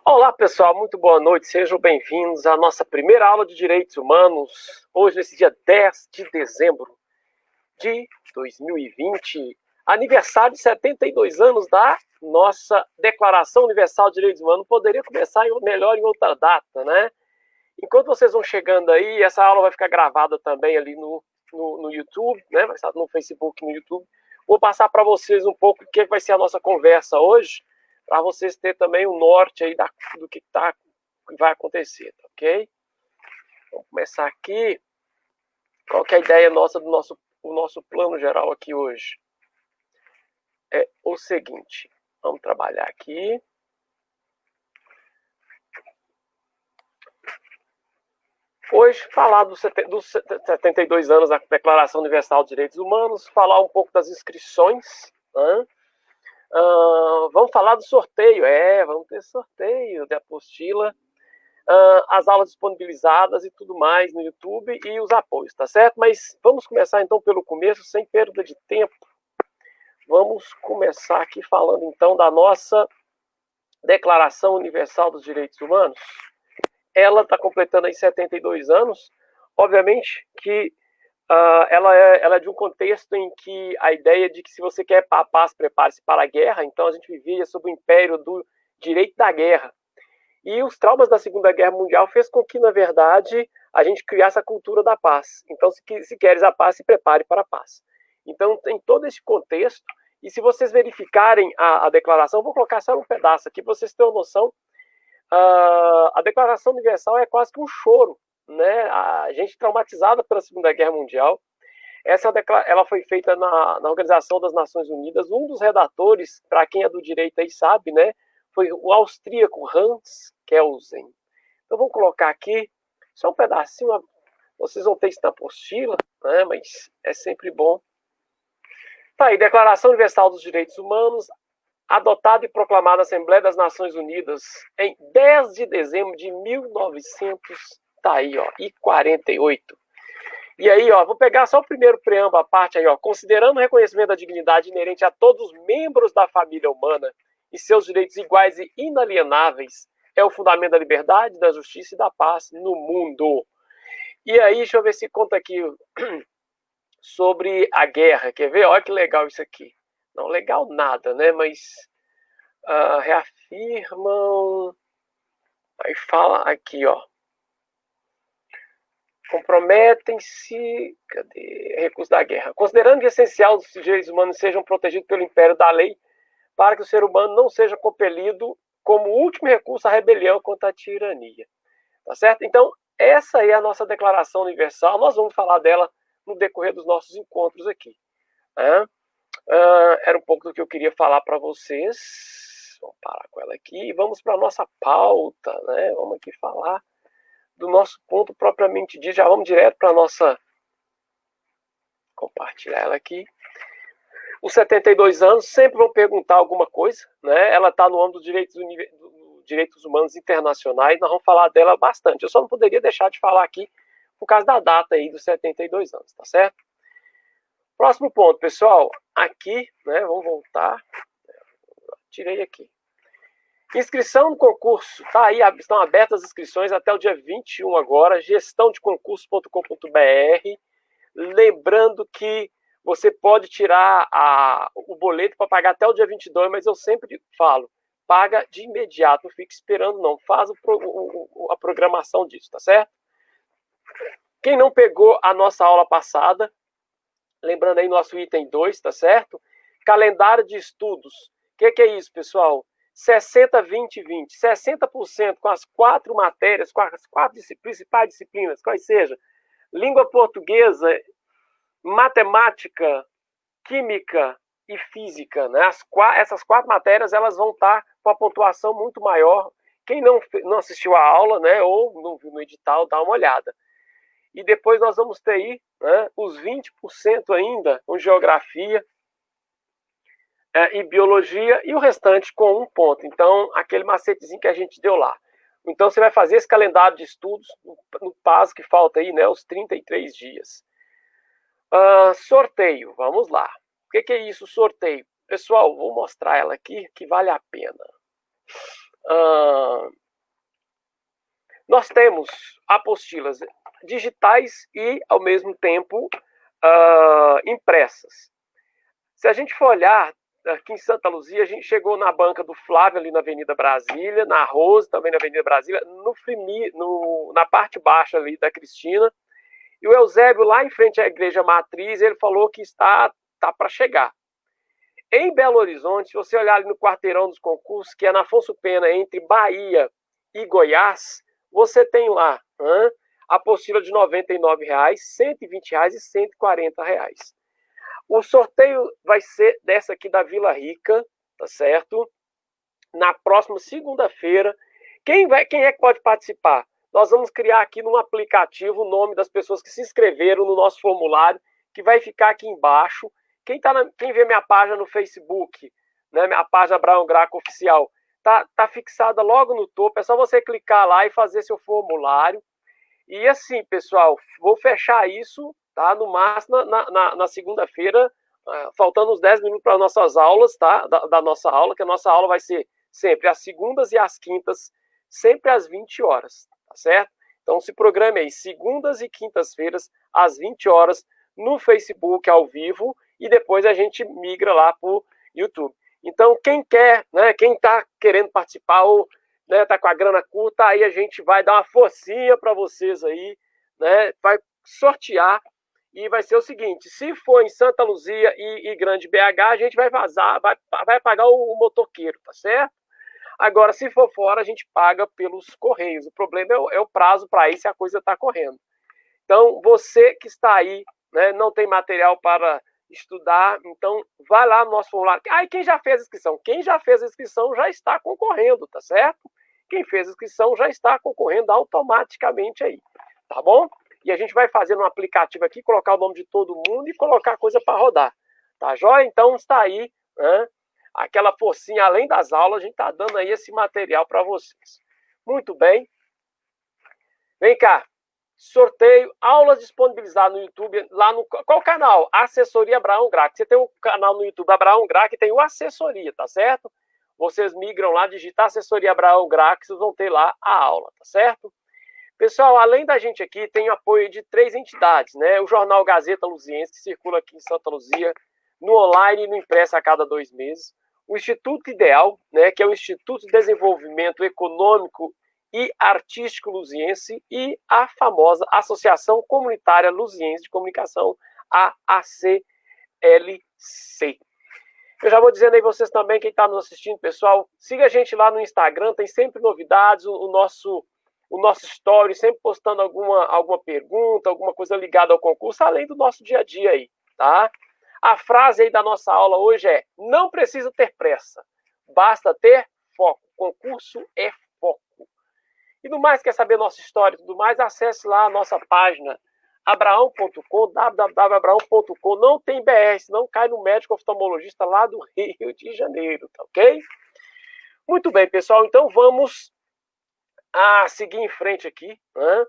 Olá pessoal, muito boa noite, sejam bem-vindos à nossa primeira aula de Direitos Humanos, hoje nesse dia 10 de dezembro de 2020, aniversário de 72 anos da nossa Declaração Universal de Direitos Humanos. Poderia começar melhor em outra data, né? Enquanto vocês vão chegando aí, essa aula vai ficar gravada também ali no YouTube, né? Vai estar no Facebook e no YouTube. Vou passar para vocês um pouco o que vai ser a nossa conversa hoje, para vocês terem também o norte aí do que vai acontecer, tá ok? Vamos começar aqui. Qual que é a ideia nossa do nosso plano geral aqui hoje? É o seguinte, vamos trabalhar aqui. Hoje, falar dos 72 anos da Declaração Universal de Direitos Humanos, falar um pouco das inscrições, né? Vamos falar do sorteio, vamos ter sorteio de apostila, as aulas disponibilizadas e tudo mais no YouTube e os apoios, tá certo? Mas vamos começar então pelo começo, sem perda de tempo. Vamos começar aqui falando então da nossa Declaração Universal dos Direitos Humanos. Ela está completando aí 72 anos, obviamente que ela é de um contexto em que a ideia de que se você quer a paz, prepare-se para a guerra. Então a gente vivia sob o império do direito da guerra. E os traumas da Segunda Guerra Mundial fez com que, na verdade, a gente criasse a cultura da paz. Então, se queres a paz, se prepare para a paz. Então, tem todo esse contexto. E se vocês verificarem a declaração, vou colocar só um pedaço aqui para vocês terem uma noção. A Declaração Universal é quase que um choro, né? A gente traumatizada pela Segunda Guerra Mundial. Ela foi feita na Organização das Nações Unidas. Um dos redatores, para quem é do direito aí sabe, né, foi o austríaco Hans Kelsen. Então vamos colocar aqui só um pedacinho. Vocês vão ter isso na apostila, né, mas é sempre bom. Tá aí, Declaração Universal dos Direitos Humanos, adotada e proclamada na Assembleia das Nações Unidas em 10 de dezembro de 1900, tá aí, ó, e 48. E aí, ó, vou pegar só o primeiro preâmbulo, a parte aí, ó, considerando o reconhecimento da dignidade inerente a todos os membros da família humana e seus direitos iguais e inalienáveis, é o fundamento da liberdade, da justiça e da paz no mundo. E aí, deixa eu ver se conta aqui sobre a guerra, quer ver? Olha que legal isso aqui. Não legal nada, né? Mas reafirmam. Aí fala aqui, ó. Comprometem-se. Cadê? Recurso da guerra. Considerando que é essencial que os direitos humanos sejam protegidos pelo império da lei, para que o ser humano não seja compelido, como último recurso, à rebelião contra a tirania. Tá certo? Então, essa é a nossa Declaração Universal. Nós vamos falar dela no decorrer dos nossos encontros aqui. Né? Era um pouco do que eu queria falar para vocês. Vamos parar com ela aqui e vamos para a nossa pauta, né? Vamos aqui falar do nosso ponto propriamente dito. Já vamos direto para a nossa... Compartilhar ela aqui. Os 72 anos sempre vão perguntar alguma coisa, né? Ela está no âmbito dos direitos humanos internacionais, nós vamos falar dela bastante. Eu só não poderia deixar de falar aqui por causa da data aí dos 72 anos, tá certo? Próximo ponto, pessoal. Aqui, né, vamos voltar. Tirei aqui. Inscrição no concurso. Tá aí, estão abertas as inscrições até o dia 21 agora. gestãodeconcurso.com.br. Lembrando que você pode tirar o boleto para pagar até o dia 22, mas eu sempre falo, paga de imediato, não fique esperando não. Faz a programação disso, tá certo? Quem não pegou a nossa aula passada, lembrando aí nosso item 2, tá certo? Calendário de estudos. O que é isso, pessoal? 60, 20, 20. 60% com as 4 matérias, com as 4 principais disciplinas, quais sejam? Língua portuguesa, matemática, química e física, né? Essas 4 matérias, elas vão estar com a pontuação muito maior. Quem não assistiu a aula, né, ou não viu no edital, dá uma olhada. E depois nós vamos ter aí, né, os 20% ainda com geografia e biologia, e o restante com 1 ponto. Então, aquele macetezinho que a gente deu lá. Então, você vai fazer esse calendário de estudos no prazo que falta aí, né, os 33 dias. Sorteio, vamos lá. O que é isso, sorteio? Pessoal, vou mostrar ela aqui, que vale a pena. Nós temos apostilas digitais e, ao mesmo tempo, impressas. Se a gente for olhar, aqui em Santa Luzia, a gente chegou na banca do Flávio, ali na Avenida Brasília, na Rose, também na Avenida Brasília, na parte baixa ali da Cristina. E o Eusébio, lá em frente à Igreja Matriz, ele falou que está para chegar. Em Belo Horizonte, se você olhar ali no quarteirão dos concursos, que é na Afonso Pena, entre Bahia e Goiás, você tem lá a apostila de R$ 99, R$ 120 e R$ 140. O sorteio vai ser dessa aqui da Vila Rica, tá certo? Na próxima segunda-feira. Quem é que pode participar? Nós vamos criar aqui no aplicativo o nome das pessoas que se inscreveram no nosso formulário, que vai ficar aqui embaixo. Quem vê minha página no Facebook, né, a página Abraão Graco Oficial, tá fixada logo no topo. É só você clicar lá e fazer seu formulário. E assim, pessoal, vou fechar isso, tá? No máximo na segunda-feira, faltando uns 10 minutos para as nossas aulas, tá? Da nossa aula, que a nossa aula vai ser sempre às segundas e às quintas, sempre às 20 horas, tá certo? Então se programe aí, segundas e quintas-feiras, às 20 horas, no Facebook ao vivo, e depois a gente migra lá para o YouTube. Então, quem quer, né, quem está querendo participar ou tá com a grana curta, aí a gente vai dar uma forcinha para vocês aí, né? Vai sortear e vai ser o seguinte: se for em Santa Luzia e Grande BH, a gente vai vazar, vai pagar o motoqueiro, tá certo? Agora, se for fora, a gente paga pelos correios. O problema é o prazo para isso, se a coisa está correndo. Então, você que está aí, né, não tem material para estudar, então vai lá no nosso formulário. Quem já fez a inscrição? Quem já fez a inscrição já está concorrendo, tá certo? Quem fez a inscrição já está concorrendo automaticamente aí, tá bom? E a gente vai fazer um aplicativo aqui, colocar o nome de todo mundo e colocar a coisa para rodar, tá joia? Então está aí, né, aquela forcinha, além das aulas, a gente está dando aí esse material para vocês. Muito bem. Vem cá. Sorteio, aulas disponibilizadas no YouTube, lá no... Qual canal? Assessoria Abraão Grac. Você tem um canal no YouTube Abraão Grac e tem o Assessoria, tá certo? Vocês migram lá, digitar Assessoria Abraão Grac, vocês vão ter lá a aula, tá certo? Pessoal, além da gente aqui, tem apoio de 3 entidades, né? O jornal Gazeta Luziense, que circula aqui em Santa Luzia, no online e no impresso a cada 2 meses. O Instituto Ideal, né, que é o Instituto de Desenvolvimento Econômico e Artístico Luziense, e a famosa Associação Comunitária Luziense de Comunicação, a ACLC. Eu já vou dizendo aí vocês também, quem está nos assistindo, pessoal, siga a gente lá no Instagram, tem sempre novidades, o nosso story, sempre postando alguma pergunta, alguma coisa ligada ao concurso, além do nosso dia a dia aí, tá? A frase aí da nossa aula hoje é: não precisa ter pressa, basta ter foco. Concurso é foco. E no mais, quer saber nossa história e tudo mais, acesse lá a nossa página abraão.com, www.abraão.com. Não tem BR, senão cai no médico oftalmologista lá do Rio de Janeiro, tá ok? Muito bem, pessoal, então vamos seguir em frente aqui, né?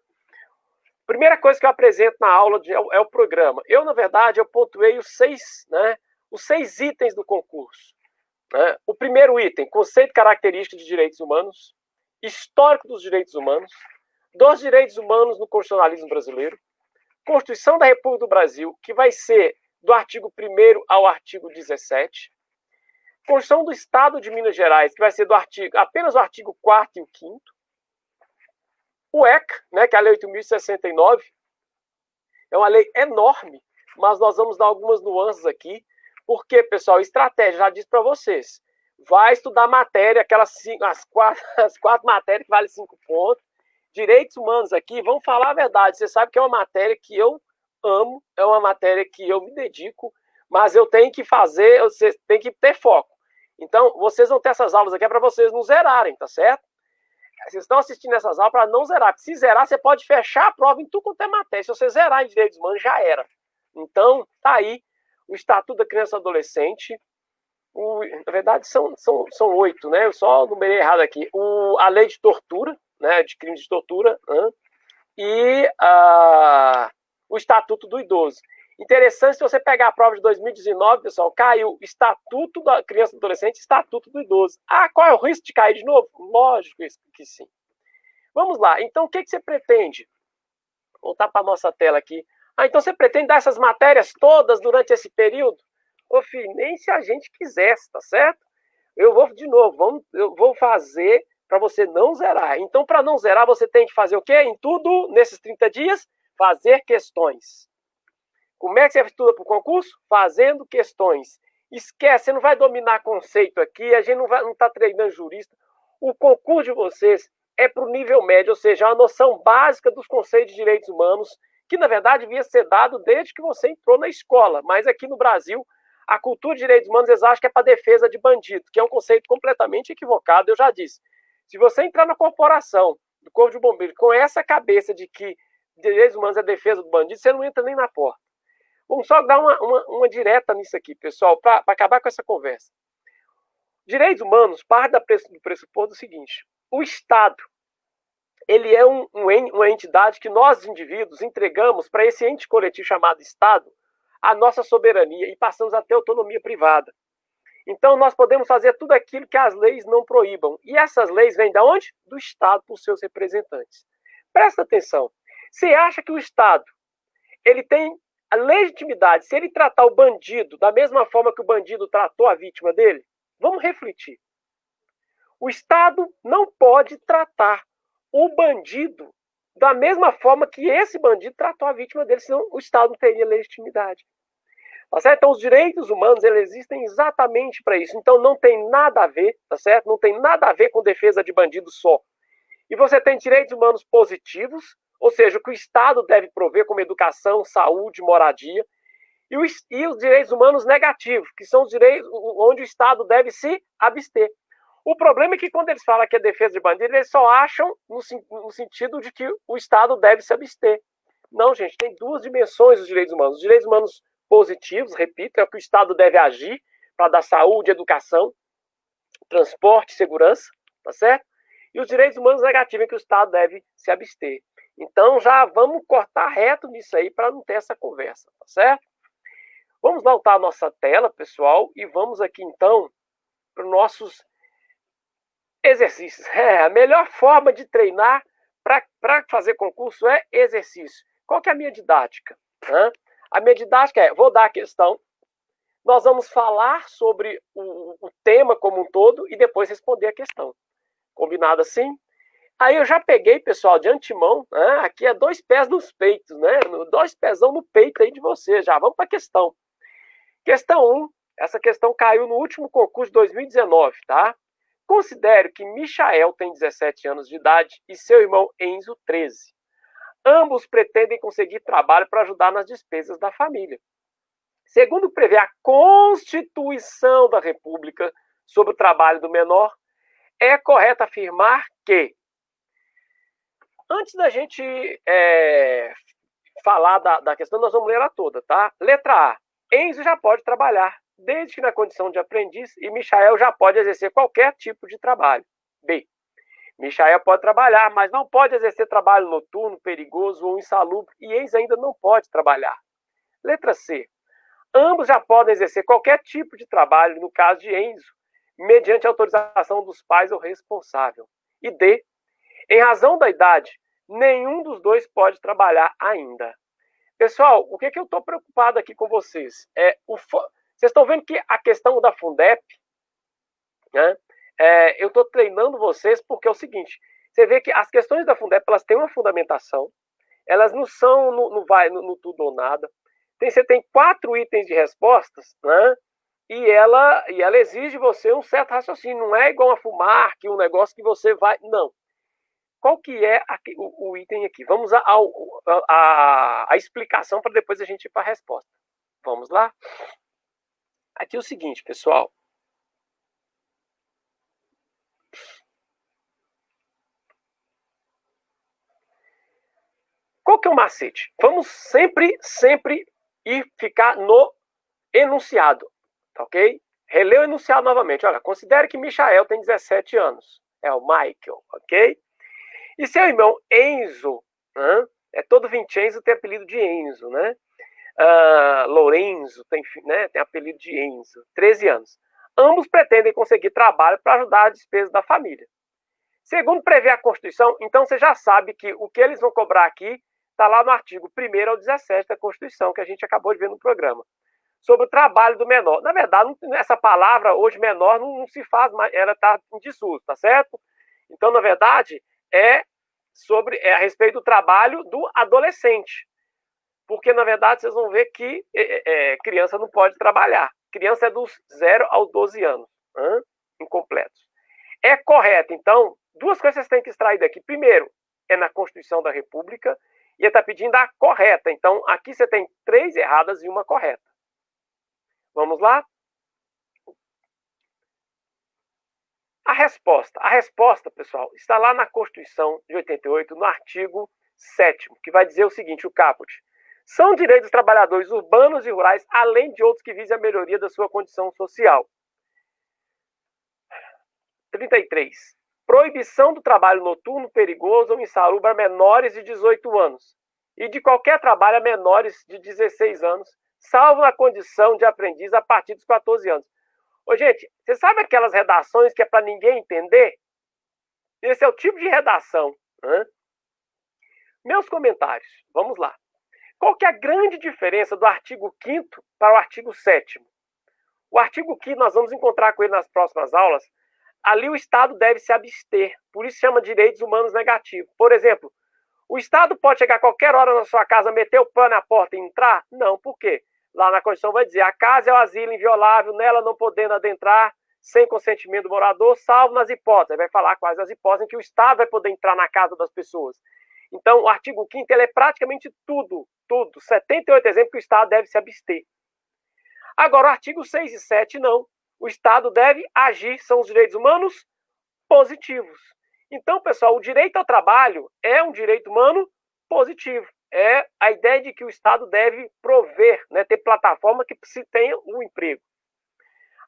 Primeira coisa que eu apresento na aula é o programa. Na verdade, eu pontuei os 6 itens do concurso, né? O primeiro item, conceito e características de direitos humanos, histórico dos direitos humanos, dos direitos humanos no constitucionalismo brasileiro, Constituição da República do Brasil, que vai ser do artigo 1º ao artigo 17, Constituição do Estado de Minas Gerais, que vai ser apenas o artigo 4º e o 5º, o ECA, né, que é a Lei 8.069, É uma lei enorme, mas nós vamos dar algumas nuances aqui, porque, pessoal, estratégia, já disse para vocês, vai estudar matéria, as quatro matérias que valem 5 pontos, direitos humanos aqui, vamos falar a verdade, você sabe que é uma matéria que eu amo, é uma matéria que eu me dedico, mas eu tenho que fazer, você tem que ter foco. Então, vocês vão ter essas aulas aqui para vocês não zerarem, tá certo? Vocês estão assistindo essas aulas para não zerar, porque se zerar, você pode fechar a prova em tudo quanto é matéria. Se você zerar em direitos humanos, já era. Então, tá aí o Estatuto da Criança e Adolescente. Na verdade, são 8, né? Eu só numerei errado aqui. A lei de tortura, né? De crimes de tortura, e o Estatuto do Idoso. Interessante, se você pegar a prova de 2019, pessoal, caiu Estatuto da Criança e Adolescente e Estatuto do Idoso. Qual é o risco de cair de novo? Lógico que sim. Vamos lá. Então, o que você pretende? Vou voltar para a nossa tela aqui. Então você pretende dar essas matérias todas durante esse período? Ô, filho, nem se a gente quisesse, tá certo? Eu vou, de novo, eu vou fazer para você não zerar. Então, para não zerar, você tem que fazer o quê? Em tudo, nesses 30 dias, fazer questões. Como é que você estuda para o concurso? Fazendo questões. Esquece, você não vai dominar conceito aqui, a gente não está treinando jurista. O concurso de vocês é para o nível médio, ou seja, uma noção básica dos conceitos de direitos humanos, que na verdade devia ser dado desde que você entrou na escola. Mas aqui no Brasil, a cultura de direitos humanos, eles acham que é para defesa de bandido, que é um conceito completamente equivocado, eu já disse. Se você entrar na corporação do Corpo de Bombeiros com essa cabeça de que direitos humanos é defesa do bandido, você não entra nem na porta. Vamos só dar uma direta nisso aqui, pessoal, para acabar com essa conversa. Direitos humanos parte do pressuposto do seguinte: o Estado, ele é uma entidade que nós, indivíduos, entregamos para esse ente coletivo chamado Estado a nossa soberania e passamos a ter autonomia privada. Então, nós podemos fazer tudo aquilo que as leis não proíbam. E essas leis vêm de onde? Do Estado, por seus representantes. Presta atenção. Você acha que o Estado ele tem a legitimidade, se ele tratar o bandido da mesma forma que o bandido tratou a vítima dele? Vamos refletir. O Estado não pode tratar o bandido da mesma forma que esse bandido tratou a vítima dele, senão o Estado não teria legitimidade. Tá certo? Então, os direitos humanos, eles existem exatamente para isso. Então, não tem nada a ver, tá certo? Não tem nada a ver com defesa de bandido só. E você tem direitos humanos positivos, ou seja, o que o Estado deve prover como educação, saúde, moradia, e os direitos humanos negativos, que são os direitos onde o Estado deve se abster. O problema é que quando eles falam que é defesa de bandido, eles só acham no sentido de que o Estado deve se abster. Não, gente, tem duas dimensões dos direitos humanos. Os direitos humanos positivos, repito, é o que o Estado deve agir para dar saúde, educação, transporte, segurança, tá certo? E os direitos humanos negativos é que o Estado deve se abster. Então, já vamos cortar reto nisso aí para não ter essa conversa, tá certo? Vamos voltar à nossa tela, pessoal, e vamos aqui, então, para os nossos exercícios. A melhor forma de treinar para fazer concurso é exercício. Qual que é a minha didática? A minha didática é, vou dar a questão, nós vamos falar sobre o tema como um todo e depois responder a questão. Combinado assim? Aí eu já peguei, pessoal, de antemão, aqui é 2 pés nos peitos, né? 2 pezão no peito aí de vocês. Já vamos para a questão. Questão 1, essa questão caiu no último concurso de 2019, tá? Considere que Michael tem 17 anos de idade e seu irmão Enzo 13. Ambos pretendem conseguir trabalho para ajudar nas despesas da família. Segundo prevê a Constituição da República sobre o trabalho do menor, é correto afirmar que, antes da gente falar da questão, nós vamos ler ela toda, tá? Letra A. Enzo já pode trabalhar, desde que na condição de aprendiz, e Michael já pode exercer qualquer tipo de trabalho. B. Michael pode trabalhar, mas não pode exercer trabalho noturno, perigoso ou insalubre, e Enzo ainda não pode trabalhar. Letra C. Ambos já podem exercer qualquer tipo de trabalho, no caso de Enzo, mediante autorização dos pais ou responsável. E D. Em razão da idade, nenhum dos dois pode trabalhar ainda. Pessoal, o que eu estou preocupado aqui com vocês? Vocês estão vendo que a questão da Fundep, né, eu estou treinando vocês porque é o seguinte, você vê que as questões da Fundep, elas têm uma fundamentação, elas não são no tudo ou nada. Você tem 4 itens de respostas, né? E ela exige de você um certo raciocínio. Não é igual a fumar, que um negócio que você vai... Não. Qual que é o item aqui? Vamos à explicação para depois a gente ir para a resposta. Vamos lá? Aqui é o seguinte, pessoal. Qual que é o macete? Vamos sempre ficar no enunciado, tá ok? Relê o enunciado novamente. Olha, considere que Michael tem 17 anos. É o Michael, ok? E seu irmão Enzo, né? É todo Vincenzo tem apelido de Enzo, né? Lorenzo tem apelido de Enzo, 13 anos. Ambos pretendem conseguir trabalho para ajudar a despesa da família. Segundo prevê a Constituição, então você já sabe que o que eles vão cobrar aqui está lá no artigo 1º ao 17 da Constituição, que a gente acabou de ver no programa, sobre o trabalho do menor. Na verdade, essa palavra hoje menor não se faz mais, ela está em desuso, tá certo? Então, na verdade, é a respeito do trabalho do adolescente. Porque, na verdade, vocês vão ver que criança não pode trabalhar. Criança é dos 0 aos 12 anos, incompletos. É correto, então, 2 coisas vocês têm que extrair daqui. Primeiro, é na Constituição da República, e ele está pedindo a correta. Então, aqui você tem 3 erradas e 1 correta. Vamos lá? A resposta, pessoal, está lá na Constituição de 88, no artigo 7º, que vai dizer o seguinte, o caput. São direitos dos trabalhadores urbanos e rurais, além de outros que visem a melhoria da sua condição social. 33. Proibição do trabalho noturno, perigoso ou insalubre a menores de 18 anos e de qualquer trabalho a menores de 16 anos, salvo na condição de aprendiz a partir dos 14 anos. Ô, gente, você sabe aquelas redações que é para ninguém entender? Esse é o tipo de redação. Meus comentários, vamos lá. Qual que é a grande diferença do artigo 5º para o artigo 7º? O artigo 5º, nós vamos encontrar com ele nas próximas aulas. Ali o Estado deve se abster, por isso chama direitos humanos negativos. Por exemplo, o Estado pode chegar a qualquer hora na sua casa, meter o pé na porta e entrar? Não, por quê? Lá na Constituição vai dizer, a casa é o asilo inviolável, nela não podendo adentrar sem consentimento do morador, salvo nas hipóteses. Vai falar quais as hipóteses em que o Estado vai poder entrar na casa das pessoas. Então, o artigo 5º ele é praticamente tudo, 78 exemplos que o Estado deve se abster. Agora, o artigo 6 e 7, não. O Estado deve agir, são os direitos humanos positivos. Então, pessoal, o direito ao trabalho é um direito humano positivo. É a ideia de que o Estado deve prover, ter plataforma que se tenha um emprego.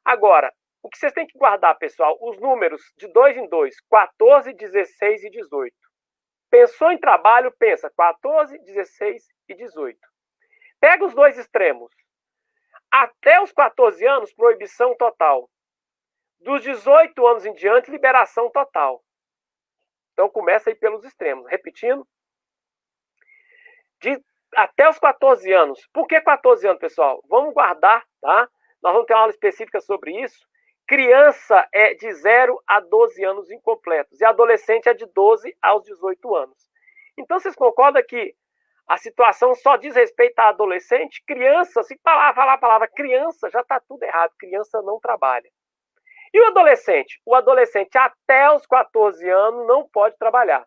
Agora, o que vocês têm que guardar, pessoal, os números de 2 em 2, 14, 16 e 18. Pensou em trabalho, pensa 14, 16 e 18. Pega os 2 extremos. Até os 14 anos, proibição total. Dos 18 anos em diante, liberação total. Então, começa aí pelos extremos. Repetindo. Até os 14 anos. Por que 14 anos, pessoal? Vamos guardar, tá? Nós vamos ter uma aula específica sobre isso. Criança é de 0 a 12 anos incompletos. E adolescente é de 12 aos 18 anos. Então, vocês concordam que a situação só diz respeito a adolescente? Criança, se falar a palavra criança, já está tudo errado. Criança não trabalha. E o adolescente? O adolescente até os 14 anos não pode trabalhar.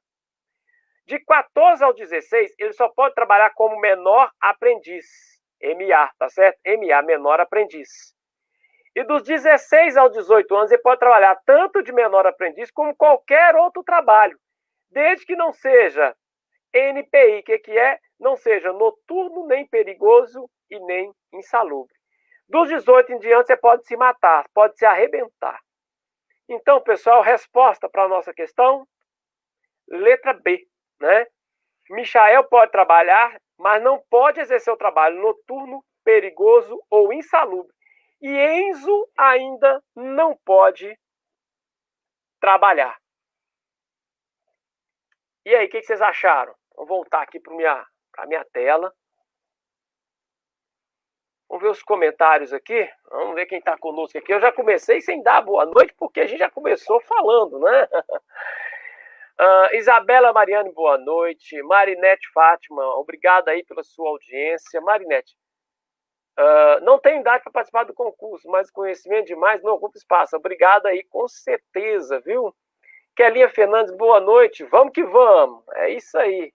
De 14 aos 16, ele só pode trabalhar como menor aprendiz. MA, tá certo? MA, menor aprendiz. E dos 16 aos 18 anos, ele pode trabalhar tanto de menor aprendiz como qualquer outro trabalho, desde que não seja NPI, que é? Não seja noturno, nem perigoso e nem insalubre. Dos 18 em diante, você pode se matar, pode se arrebentar. Então, pessoal, resposta para a nossa questão, letra B, né? Michael pode trabalhar, mas não pode exercer o trabalho noturno, perigoso ou insalubre. E Enzo ainda não pode trabalhar. E aí, o que vocês acharam? Vou voltar aqui para a minha tela. Vamos ver os comentários aqui. Vamos ver quem está conosco aqui. Eu já comecei sem dar boa noite, porque a gente já começou falando, né? Isabela Mariane, boa noite. Marinete Fátima, obrigada aí pela sua audiência. Marinete, não tenho idade para participar do concurso, mas conhecimento demais não ocupa espaço. Obrigado aí, com certeza, viu? Kelinha Fernandes, boa noite. Vamos que vamos. É isso aí.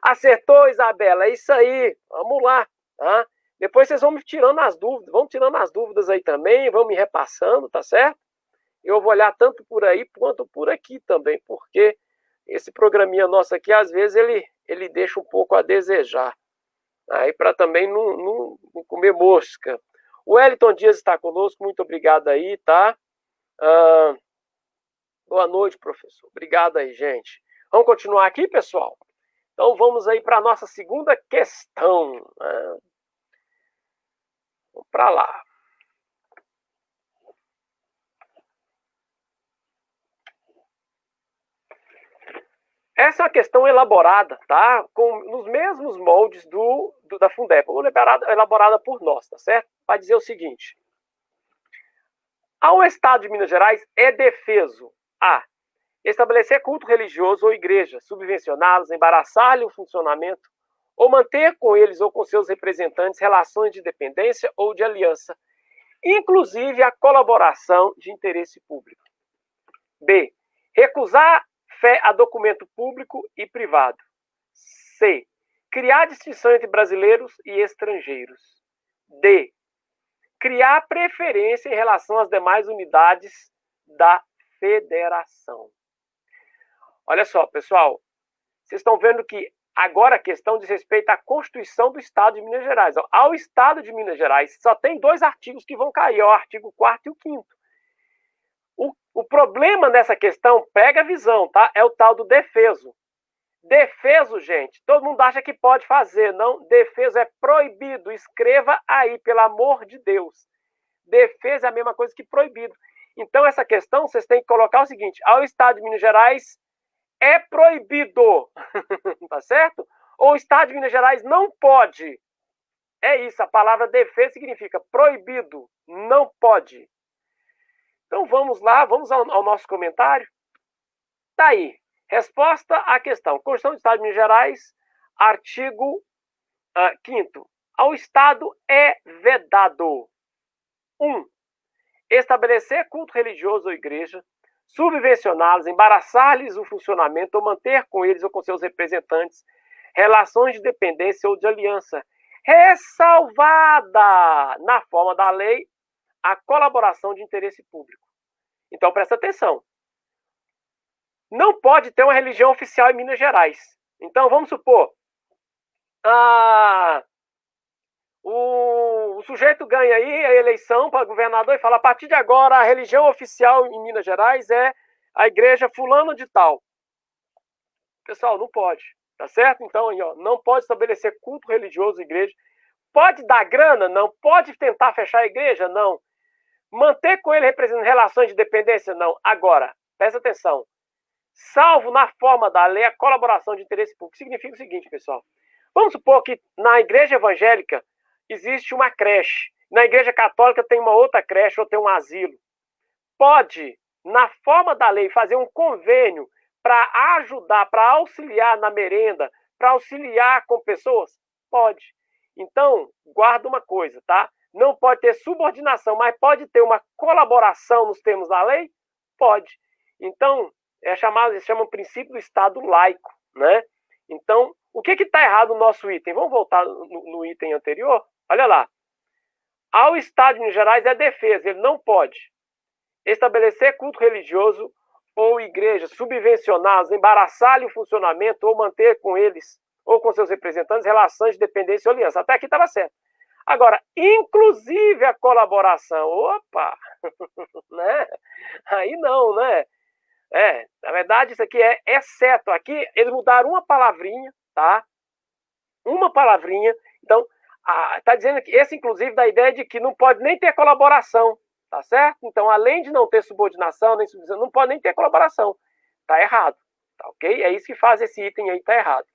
Acertou, Isabela. É isso aí. Vamos lá. Tá? Depois vocês vão me tirando as dúvidas. Vão tirando as dúvidas aí também. Vão me repassando, tá certo? Eu vou olhar tanto por aí quanto por aqui também, porque esse programinha nosso aqui, às vezes, ele deixa um pouco a desejar. Aí para também não comer mosca. O Wellington Dias está conosco, muito obrigado aí, tá? Boa noite, professor. Obrigado aí, gente. Vamos continuar aqui, pessoal? Então vamos aí para a nossa segunda questão. Né? Vamos para lá. Essa é uma questão elaborada, tá? Nos mesmos moldes da Fundep, elaborada por nós, tá certo? Vai dizer o seguinte: ao Estado de Minas Gerais é defeso a estabelecer culto religioso ou igreja, subvencioná-los, embaraçar-lhe o funcionamento, ou manter com eles ou com seus representantes relações de dependência ou de aliança, inclusive a colaboração de interesse público. B. Recusar fé a documento público e privado. C. Criar distinção entre brasileiros e estrangeiros. D. Criar preferência em relação às demais unidades da federação. Olha só, pessoal, vocês estão vendo que agora a questão diz respeito à Constituição do Estado de Minas Gerais. Ao Estado de Minas Gerais só tem 2 artigos que vão cair, o artigo 4º e o 5º. O problema nessa questão, pega a visão, tá? É o tal do defeso. Defeso, gente, todo mundo acha que pode fazer, não? Defeso é proibido. Escreva aí, pelo amor de Deus. Defesa é a mesma coisa que proibido. Então, essa questão, vocês têm que colocar o seguinte: ao Estado de Minas Gerais é proibido, tá certo? Ou o Estado de Minas Gerais não pode. É isso, a palavra defesa significa proibido, não pode. Então vamos lá, vamos ao nosso comentário. Tá aí, resposta à questão. Constituição do Estado de Minas Gerais, artigo 5º. Ao Estado é vedado: 1. Estabelecer culto religioso ou igreja, subvencioná-los, embaraçar-lhes o funcionamento ou manter com eles ou com seus representantes relações de dependência ou de aliança, ressalvada na forma da lei a colaboração de interesse público. Então, presta atenção. Não pode ter uma religião oficial em Minas Gerais. Então, vamos supor, o sujeito ganha aí a eleição para governador e fala: a partir de agora, a religião oficial em Minas Gerais é a igreja fulano de tal. Pessoal, não pode, tá certo? Então, aí, não pode estabelecer culto religioso em igreja. Pode dar grana? Não. Pode tentar fechar a igreja? Não. Manter com ele representando relações de dependência? Não. Agora, presta atenção. Salvo na forma da lei a colaboração de interesse público. Significa o seguinte, pessoal. Vamos supor que na igreja evangélica existe uma creche. Na igreja católica tem uma outra creche ou tem um asilo. Pode, na forma da lei, fazer um convênio para ajudar, para auxiliar na merenda, para auxiliar com pessoas? Pode. Então, guarda uma coisa, tá? Não pode ter subordinação, mas pode ter uma colaboração nos termos da lei? Pode. Então, eles chamam princípio do Estado laico, né? Então, o que está errado no nosso item? Vamos voltar no item anterior? Olha lá. Ao Estado de Minas Gerais é defesa, ele não pode estabelecer culto religioso ou igreja, subvencioná-los, embaraçar-lhe o funcionamento ou manter com eles ou com seus representantes relações de dependência ou aliança. Até aqui estava certo. Agora, inclusive a colaboração, opa, né? Aí não, né? Na verdade, isso aqui é exceto. Aqui eles mudaram uma palavrinha, tá? Uma palavrinha. Então, tá dizendo que esse, inclusive, dá a ideia de que não pode nem ter colaboração, tá certo? Então, além de não ter subordinação, nem subvenção, não pode nem ter colaboração. Tá errado, tá ok? É isso que faz esse item aí, tá errado.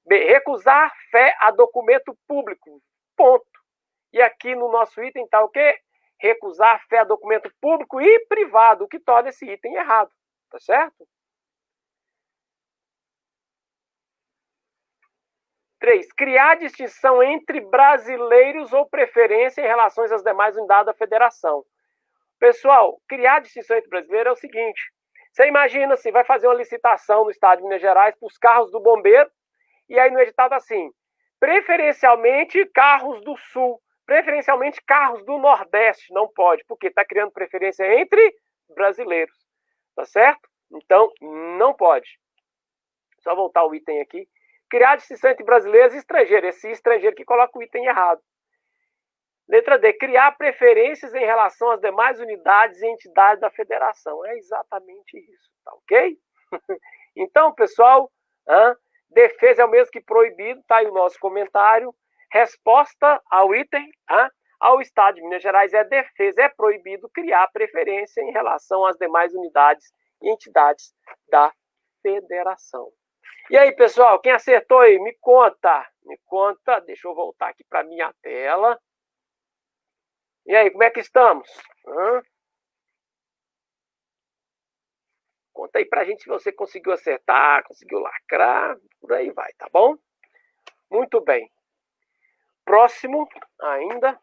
B. Recusar fé a documento público. Ponto. E aqui no nosso item tá o quê? Recusar fé a documento público e privado, o que torna esse item errado. Tá certo? 3. Criar distinção entre brasileiros ou preferência em relação às demais unidades da federação. Pessoal, criar distinção entre brasileiros é o seguinte. Você imagina assim, vai fazer uma licitação no estado de Minas Gerais para os carros do bombeiro, e aí no edital tá assim, preferencialmente carros do sul, preferencialmente carros do nordeste, não pode, porque está criando preferência entre brasileiros, tá certo? Então, não pode. Só voltar o item aqui. Criar distinção entre brasileiros e estrangeiros, esse estrangeiro que coloca o item errado. Letra D, criar preferências em relação às demais unidades e entidades da federação. É exatamente isso, tá ok? Então, pessoal, defesa é o mesmo que proibido, tá aí o nosso comentário. Resposta ao item, ao Estado de Minas Gerais é defesa, é proibido criar preferência em relação às demais unidades e entidades da federação. E aí, pessoal, quem acertou aí? Me conta, deixa eu voltar aqui para minha tela. E aí, como é que estamos? Conta aí pra gente se você conseguiu acertar, conseguiu lacrar, por aí vai, tá bom? Muito bem. Próximo ainda,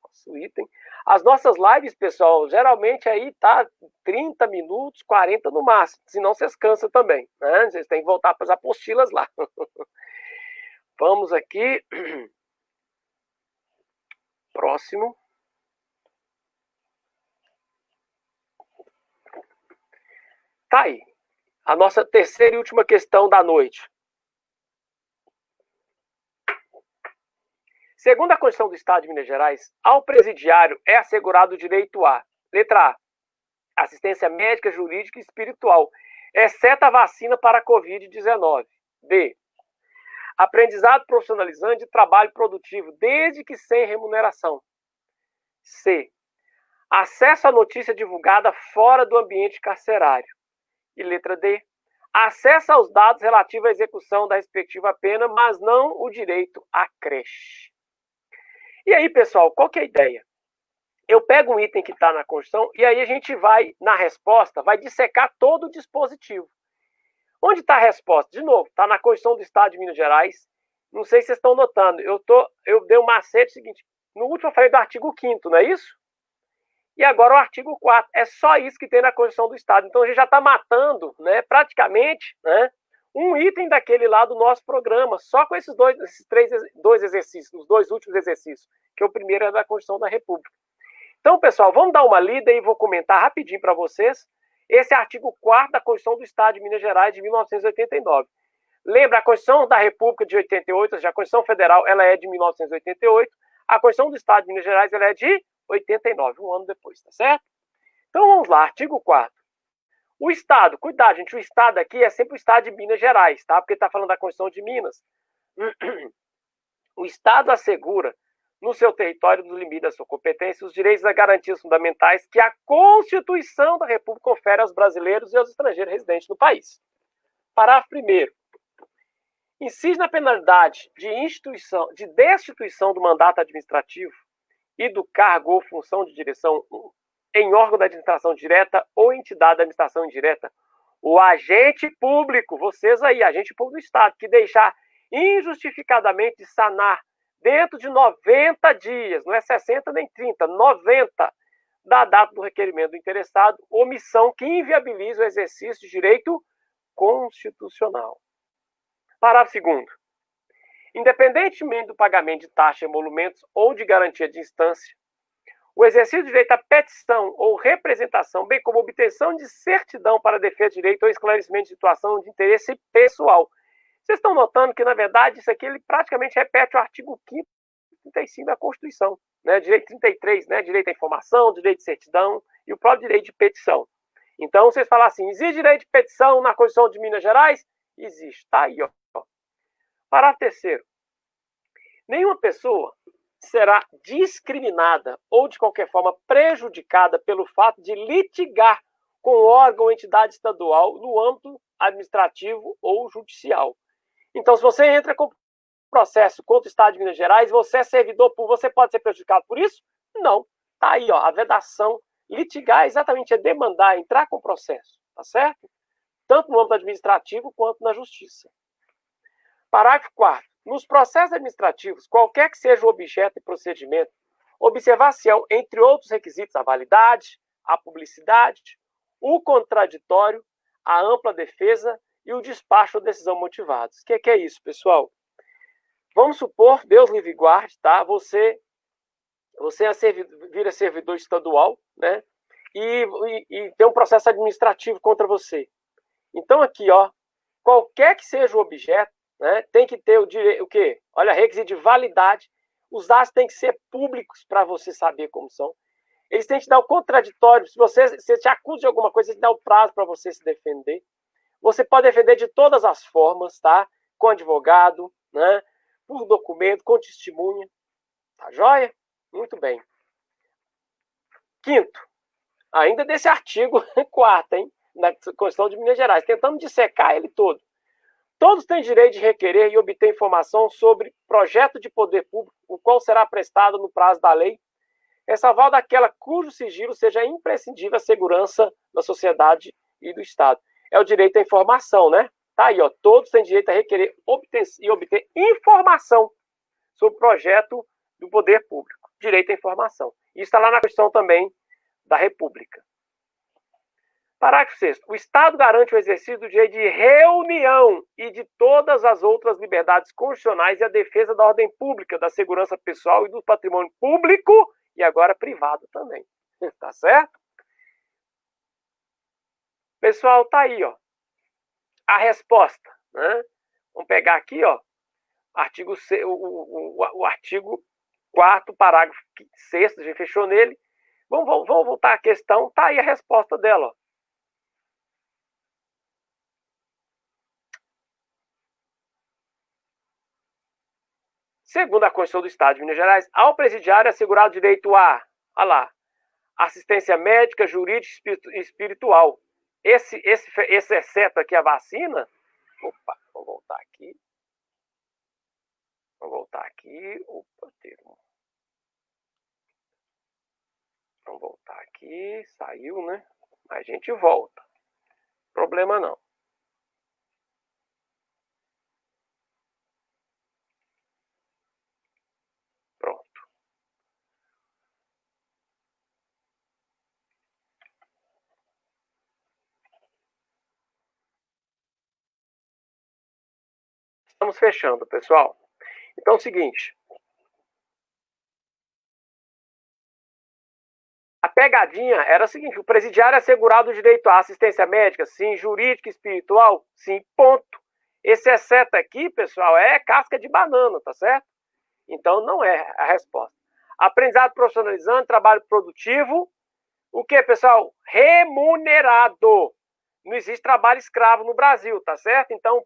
nosso item. As nossas lives, pessoal, geralmente aí tá 30 minutos, 40 no máximo, senão vocês cansam também, né? Vocês têm que voltar para as apostilas lá. Vamos aqui. Próximo. Tá aí. A nossa terceira e última questão da noite. Segundo a Constituição do Estado de Minas Gerais, ao presidiário é assegurado o direito a, letra A, assistência médica, jurídica e espiritual, exceto a vacina para a Covid-19. B, aprendizado profissionalizante e trabalho produtivo, desde que sem remuneração. C, acesso à notícia divulgada fora do ambiente carcerário. E letra D, acesso aos dados relativos à execução da respectiva pena, mas não o direito à creche. E aí, pessoal, qual que é a ideia? Eu pego um item que está na Constituição e aí a gente vai, na resposta, vai dissecar todo o dispositivo. Onde está a resposta? De novo, está na Constituição do Estado de Minas Gerais. Não sei se vocês estão notando. Eu dei um macete seguinte. No último eu falei do artigo 5º, não é isso? E agora o artigo 4º. É só isso que tem na Constituição do Estado. Então a gente já está matando, né, praticamente, né, um item daquele lá do nosso programa, só com esses dois exercícios, os dois últimos exercícios, que o primeiro é da Constituição da República. Então, pessoal, vamos dar uma lida e vou comentar rapidinho para vocês. Esse é artigo 4º da Constituição do Estado de Minas Gerais de 1989. Lembra, a Constituição da República de 88, já a Constituição Federal, ela é de 1988, a Constituição do Estado de Minas Gerais, ela é de 89, um ano depois, tá certo? Então, vamos lá, artigo 4º. O Estado, cuidado, gente, o Estado aqui é sempre o Estado de Minas Gerais, tá? Porque está falando da Constituição de Minas. O Estado assegura, no seu território, no limite da sua competência, os direitos e garantias fundamentais que a Constituição da República confere aos brasileiros e aos estrangeiros residentes no país. Parágrafo 1º. Incide na penalidade de destituição do mandato administrativo e do cargo ou função de direção em órgão da administração direta ou entidade da administração indireta, o agente público, vocês aí, agente público do Estado, que deixar injustificadamente de sanar dentro de 90 dias, não é 60 nem 30, 90 da data do requerimento do interessado, omissão que inviabiliza o exercício de direito constitucional. Parágrafo 2º. Independentemente do pagamento de taxa, emolumentos ou de garantia de instância, o exercício do direito à petição ou representação, bem como obtenção de certidão para defesa de direito ou esclarecimento de situação de interesse pessoal. Vocês estão notando que, na verdade, isso aqui ele praticamente repete o artigo 5º e 35 da Constituição, né? Direito 33, né? Direito à informação, direito de certidão e o próprio direito de petição. Então, vocês falam assim, existe direito de petição na Constituição de Minas Gerais? Existe, tá aí, ó. Parágrafo 3º. Nenhuma pessoa será discriminada ou, de qualquer forma, prejudicada pelo fato de litigar com órgão ou entidade estadual no âmbito administrativo ou judicial. Então, se você entra com processo contra o Estado de Minas Gerais, você é servidor público, você pode ser prejudicado por isso? Não. Tá aí, ó, a vedação. Litigar exatamente é demandar, entrar com processo, tá certo? Tanto no âmbito administrativo quanto na justiça. Parágrafo 4º. Nos processos administrativos, qualquer que seja o objeto e procedimento, observar-se-ão, entre outros requisitos, a validade, a publicidade, o contraditório, a ampla defesa e o despacho ou decisão motivados. O que é isso, pessoal? Vamos supor, Deus livre e guarde, tá? Você vira servidor estadual, né? E tem um processo administrativo contra você. Então aqui, ó, qualquer que seja o objeto, né, tem que ter o quê? Olha, requisito de validade. Os dados têm que ser públicos para você saber como são. Eles têm que dar o contraditório. Se você te acusa de alguma coisa, eles dão o prazo para você se defender. Você pode defender de todas as formas, tá? Com advogado, né? Por documento, com testemunha. Tá joia? Muito bem. Quinto, ainda desse artigo 4º, hein? Na Constituição de Minas Gerais, tentando dissecar ele todo. Todos têm direito de requerer e obter informação sobre projeto de poder público, o qual será prestado no prazo da lei, ressalvado daquela cujo sigilo seja imprescindível à segurança da sociedade e do Estado. É o direito à informação, né? Tá aí, ó. Todos têm direito a requerer e obter informação sobre o projeto do poder público. Direito à informação. Isso está lá na Constituição também da República. Parágrafo 6º. O Estado garante o exercício do direito de reunião e de todas as outras liberdades constitucionais e a defesa da ordem pública, da segurança pessoal e do patrimônio público e agora privado também. Tá certo? Pessoal, tá aí, ó. A resposta, né? Vamos pegar aqui, ó. O artigo 4º, parágrafo 6º, a gente fechou nele. Vamos voltar à questão. Tá aí a resposta dela, ó. Segundo a Constituição do Estado de Minas Gerais, ao presidiário é assegurado o direito a, assistência médica, jurídica e espiritual. Esse exceto aqui a vacina. Opa, vamos voltar aqui. Opa, termo. Vamos voltar aqui. Saiu, né? Mas a gente volta. Problema não. Estamos fechando, pessoal. Então é o seguinte. A pegadinha era a seguinte: o presidiário é assegurado o direito à assistência médica, sim, jurídica, espiritual, sim, ponto. Esse exceto aqui, pessoal, é casca de banana, tá certo? Então não é a resposta. Aprendizado profissionalizante, trabalho produtivo. O que, pessoal? Remunerado. Não existe trabalho escravo no Brasil, tá certo? Então,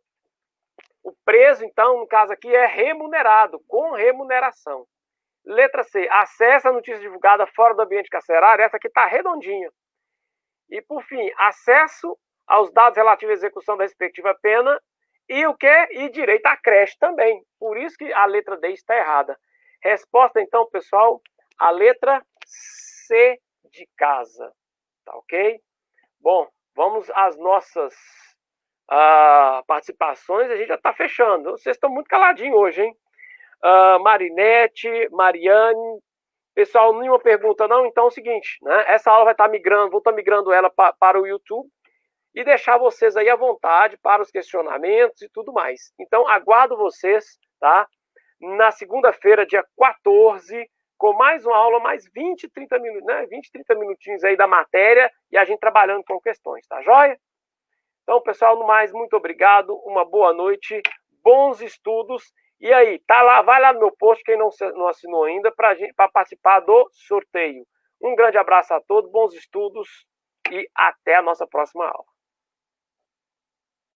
o preso, então, no caso aqui, é remunerado, com remuneração. Letra C, acesso à notícia divulgada fora do ambiente carcerário. Essa aqui está redondinha. E, por fim, acesso aos dados relativos à execução da respectiva pena. E o quê? E direito à creche também. Por isso que a letra D está errada. Resposta, então, pessoal, a letra C de casa. Tá ok? Bom, vamos às nossas participações. A gente já está fechando. Vocês estão muito caladinhos hoje, hein? Marinete, Mariane. Pessoal, nenhuma pergunta não? Então é o seguinte, né? Essa aula vai estar migrando, vou estar migrando ela para o YouTube e deixar vocês aí à vontade para os questionamentos e tudo mais. Então, aguardo vocês, tá? Na segunda-feira, dia 14, com mais uma aula, mais 20, 30 minutos, né? 20, 30 minutinhos aí da matéria e a gente trabalhando com questões, tá joia? Então, pessoal, no mais, muito obrigado, uma boa noite, bons estudos. E aí, tá lá, vai lá no meu post, quem não assinou ainda, para participar do sorteio. Um grande abraço a todos, bons estudos e até a nossa próxima aula.